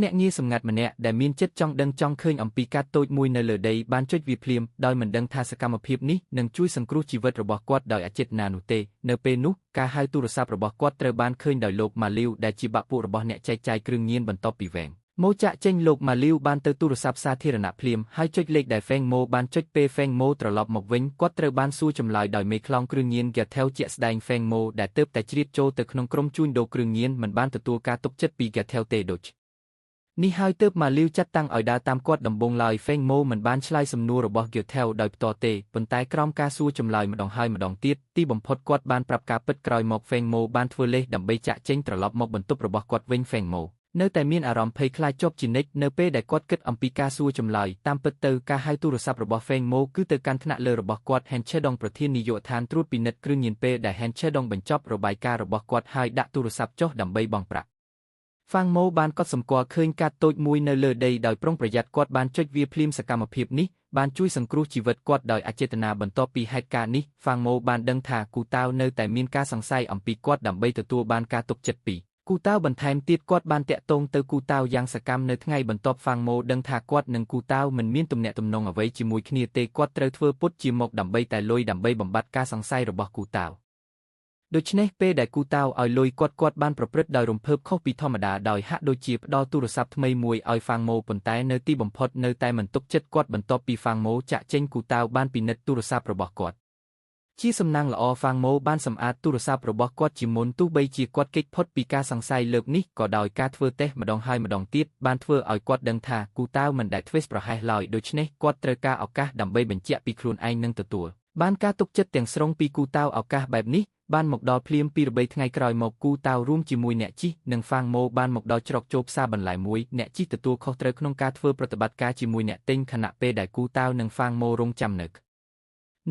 ភ្នាក់ងារសម្ងាត់ម្នាក់ដែលមានចិត្តចង់ដឹងចង់ឃើញអំពីការតូចមួយនៅលើដីបានចុចវាភ្លាមដោយមិនដឹងថាសកម្មភាពនេះនឹងជួយសង្គ្រោះជីវិតរបស់គាត់ដោយអចេតនានោះទេនៅពេលនោះការហៅទូរស័ព្ទរបស់គាត់ត្រូវបានឃើញដោយលោកម៉ាលីវដែលជាបាក់ពួករបស់អ្នកចែកចាយគ្រឿងញៀនបន្ទាប់ពីវ៉េងម៉ូចាក់ចេញលោកម៉ាលីវបានទៅទូរស័ព្ទសាធារណៈភ្លាមហើយចុចលេខដែលហ្វេងម៉ូបានចុចពេលហ្វេងម៉ូត្រឡប់មកវិញគាត់ត្រូវបានសួរចម្លើយដោយមេខ្លោងគ្រឿងញៀនហ្គាថេវជាក់ស្ដែងហ្វេងម៉ូដែលទើបតែជ្រៀតចូលទៅក្នុងក្រុមជួញដូរគ្រឿងញៀនមិនបានទទួលការទុកចិត្តពីហ្គាថេវទេដូចនេះហើយទើបម៉ាលីវចាត់តាំងឲ្យដើរតាមគាត់ដំបូងឡើយហ្វេងម៉ូមិនបានឆ្លើយសំណួររបស់ហ្គាថេវដោយផ្ទាល់ទេប៉ុន្តែក្រោមការសួរចម្លើយម្ដងហើយម្ដងទៀតទីបំផុតគាត់បានប្រាប់ការពិតក្រោយមកហ្វេងម៉ូបានធ្វើលេសដើម្បីចាក់ចេញត្រឡប់មកបន្ទប់របស់គាត់វិញហ្វេងម៉ូនៅតែមានអារម្មណ៍ភ័យខ្លាចជាប់ជានិច្ចនៅពេលដែលគាត់គិតអំពីការសួរចម្លើយតាមពិតទៅការហៅទូរស័ព្ទរបស់ហ្វេងម៉ូគឺទៅកាន់ថ្នាក់លើរបស់គាត់ហេនឆេដុងប្រធាននាយកដ្ឋានត្រួតពិនិត្យគ្រឿងញៀនពេលដែលហេនឆេដុងបញ្ចប់របាយការណ៍របស់គាត់ហើយដាក់ទូរស័ព្ទចុះដើម្បីបង់ប្រាក់ហ្វាងម៉ូបានកត់សម្គាល់ឃើញកាតតូចមួយនៅលើដីដោយប្រុងប្រយ័ត្នគាត់បានចុចវាភ្លាមសកម្មភាពនេះបានជួយសង្គ្រោះជីវិតគាត់ដោយអចេតនាបន្ទាប់ពីហេតុការណ៍នេះហ្វាងម៉ូបានដឹងថាគូតាវនៅតែមានការសង្ស័យអំពីគាត់ដើម្បីទទួលបានការទុកចិត្តពីគូតាវបន្ថែមទៀតគាត់បានតាក់ទងទៅគូតាវយ៉ាងសកម្មនៅថ្ងៃបន្ទាប់ហ្វាងម៉ូដឹងថាគាត់និងគូតាវមិនមានទំនាក់ទំនងអ្វីជាមួយគ្នាទេគាត់ត្រូវធ្វើពុតជាមកដើម្បីតែលុយដើម្បីបំបត្តិការសង្ស័យរបស់គូតាវដូច្នេះពេលដែលគូតាវឲ្យលុយគាត់បានប្រព្រឹត្តដោយរំភើបខុសពីធម្មតាដោយហាក់ដូចជាផ្ដល់ទូរស័ព្ទថ្មីមួយឲ្យហ្វាងម៉ូប៉ុន្តែនៅទីបំផុតនៅតែមិនទុកចិត្តគាត់បន្ទាប់ពីហ្វាងម៉ូចាក់ចេញគូតាវបានពិនិត្យទូរស័ព្ទរបស់គាត់ជាសំណាងល្អហ្វាងម៉ូបានសម្អាតទូរស័ព្ទរបស់គាត់ជាមុនទោះបីជាគាត់គេចផុតពីការសង្ស័យលើកនេះក៏ដោយការធ្វើតេស្តម្ដងហើយម្ដងទៀតបានធ្វើឲ្យគាត់ដឹងថាគូតាវមិនដែលធ្វេសប្រហែសឡើយដូច្នេះគាត់ត្រូវការឱកាសដើម្បីបញ្ជាក់ពីខ្លួនឯងនឹងទទួលបានការទុកចិត្តទាំងស្រុងពីគូតាវឱកាសបែបនេះបានមកដល់ភ្លាមពីរបីថ្ងៃក្រោយមកគូតាវរួមជាមួយអ្នកជិះនិងហ្វាងម៉ូបានមកដល់ច្រកចូលផ្សារបន្លែមួយអ្នកជិះទទួលខុសត្រូវក្នុងការធ្វើប្រតិបត្តិការជាមួយអ្នកទិញខណៈពេលដែលគូតាវនិងហ្វាងម៉ូរងចាំនៅក្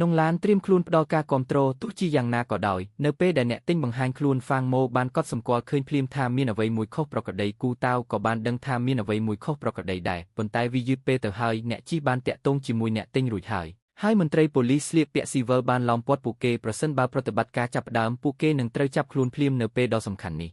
នុងឡានត្រៀមខ្លួនផ្ដល់ការគាំទ្រទោះជាយ៉ាងណាក៏ដោយនៅពេលដែលអ្នកទិញបង្ហាញខ្លួនហ្វាងម៉ូបានកត់សម្គាល់ឃើញភ្លាមថាមានអ្វីមួយខុសប្រក្រតីគូតាវក៏បានដឹងថាមានអ្វីមួយខុសប្រក្រតីដែរប៉ុន្តែវាយឺតពេលទៅហើយអ្នកជិះបានតាក់ទងជាមួយអ្នកទិញរួចហើយមន្ត្រីប៉ូលីសស្លៀកពាក់ស៊ីវិលបានឡោមព័ទ្ធពួកគេប្រសិនបើប្រតិបត្តិការចាប់ផ្ដើមពួកគេនឹងត្រូវចាប់ខ្លួនភ្លាមនៅពេលដ៏សំខាន់នេះ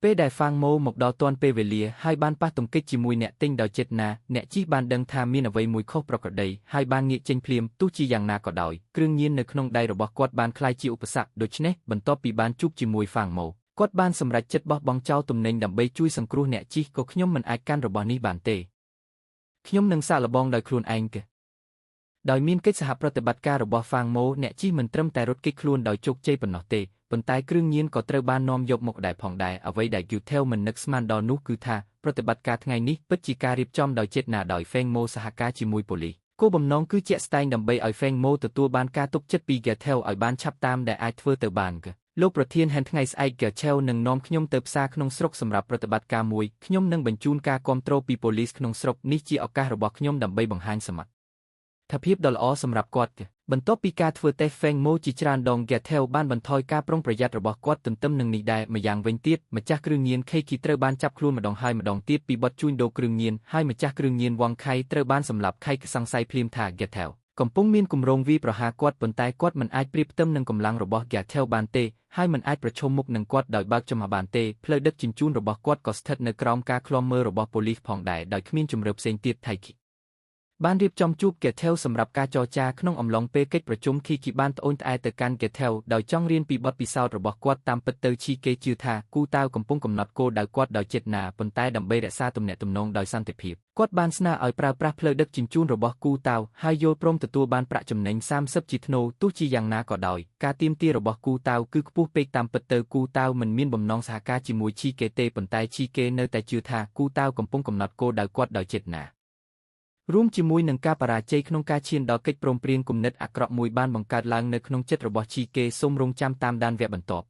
ពេលដែលហ្វាងម៉ូមកដល់ទាន់ពេលវេលាហើយបានប៉ះទង្គិចជាមួយអ្នកទិញដោយចេតនាអ្នកជិះបានដឹងថាមានអ្វីមួយខុសប្រក្រតីហើយបានងាកចេញភ្លាមទោះជាយ៉ាងណាក៏ដោយគ្រឿងញៀននៅក្នុងដៃរបស់គាត់បានក្លាយជាឧបសគ្គដូច្នេះបន្ទាប់ពីបានជួបជាមួយហ្វាងម៉ូគាត់បានសម្រេចចិត្តបោះបង់ចោលទំនិញដើម្បីជួយសង្គ្រោះអ្នកជិះក៏ខ្ញុំមិនអាចកាន់របស់នេះបានទេខ្ញុំនឹងសាកល្បងដោយខ្លួនឯងដោយមានកិច្ចសហប្រតិបត្តិការរបស់ហ្វាងម៉ូអ្នកជិះមិនត្រឹមតែរត់គេចខ្លួនដោយជោគជ័យប៉ុណ្ណោះទេប៉ុន្តែគ្រឿងញៀនក៏ត្រូវបាននាំយកមកដែរផងដែរអ្វីដែលគូថេវមិននឹកស្មានដល់នោះគឺថាប្រតិបត្តិការថ្ងៃនេះពិតជាការរៀបចំដោយចេតនាដោយហ្វេងម៉ូសហការជាមួយប៉ូលីសគោលបំណងគឺជាក់ស្ដែងដើម្បីឲ្យហ្វេងម៉ូទទួលបានការទុកចិត្តពីហ្គាថេវឲ្យបានឆាប់តាមដែលអាចធ្វើទៅបានលោកប្រធានហែនថ្ងៃស្អែកហ្គាថេវនឹងនាំខ្ញុំទៅផ្សារក្នុងស្រុកសម្រាប់ប្រតិបត្តិការមួយខ្ញុំនឹងបញ្ជូនការគាំទ្រពីប៉ូលីសក្នុងស្រុកនេះជាឱកាសរបស់ខ្ញុំដើម្បីបង្ហាញសមត្ថភាពដ៏ល្អសម្រាប់គាត់បន្ទាប់ពីការធ្វើតេស្តហ្វេងម៉ូជាច្រើនដងហ្គាថេវបានបន្ថយការប្រុងប្រយ័ត្នរបស់គាត់ទន្ទឹមនឹងនេះដែរម្យ៉ាងវិញទៀតម្ចាស់គ្រឿងញៀនខេគីត្រូវបានចាប់ខ្លួនម្ដងហើយម្ដងទៀតពីបទជួញដូរគ្រឿងញៀនហើយម្ចាស់គ្រឿងញៀនវ៉ងខៃត្រូវបានសម្លាប់ខៃសង្ស័យភ្លាមថាហ្គាថេវកំពុងមានគម្រោងវាយប្រហារគាត់ប៉ុន្តែគាត់មិនអាចប្រៀបផ្ទឹមនឹងកម្លាំងរបស់ហ្គាថេវបានទេហើយមិនអាចប្រឈមមុខនឹងគាត់ដោយបើកចំហបានទេផ្លូវដឹកជញ្ជូនរបស់គាត់ក៏ស្ថិតនៅក្រោមការឃ្លាំមើលរបស់ប៉ូលីសផងដែរដោយគ្មានជំរឿផ្សេងទៀតថៃគីបានរៀបចំជួបហ្គាថេវសម្រាប់ការចរចាក្នុងអំឡុងពេលកិច្ចប្រជុំគីបានត្អូញត្អែទៅកាន់ហ្គាថេវដោយចង់រៀនពីបទពិសោធន៍របស់គាត់តាមពិតទៅឈីគេជឿថាគូតាវកំពុងកំណត់គោលដៅគាត់ដោយចេតនាប៉ុន្តែដើម្បីរក្សាទំនាក់ទំនងដោយសន្តិភាពគាត់បានស្នើឲ្យប្រើប្រាស់ផ្លូវដឹកជញ្ជូនរបស់គូតាវហើយយល់ព្រមទទួលបានប្រាក់ចំណេញ30ជាធ្នូទោះជាយ៉ាងណាក៏ដោយការទាមទាររបស់គូតាវគឺខ្ពស់ពេកតាមពិតទៅគូតាវមិនមានបំណងសហការជាមួយឈីគេទេប៉ុន្តែឈីគេនៅតែជឿថាគូតាវកំពុងកំណត់គោលដៅគាត់ដោយចេតនារួមជាមួយនឹងការបរាជ័យក្នុងការឈានដល់កិច្ចព្រមព្រៀងគំនិតអាក្រក់មួយបានបង្កើតឡើងនៅក្នុងចិត្តរបស់ឈីគេសូមរងចាំតាមដានវគ្គបន្ទាប់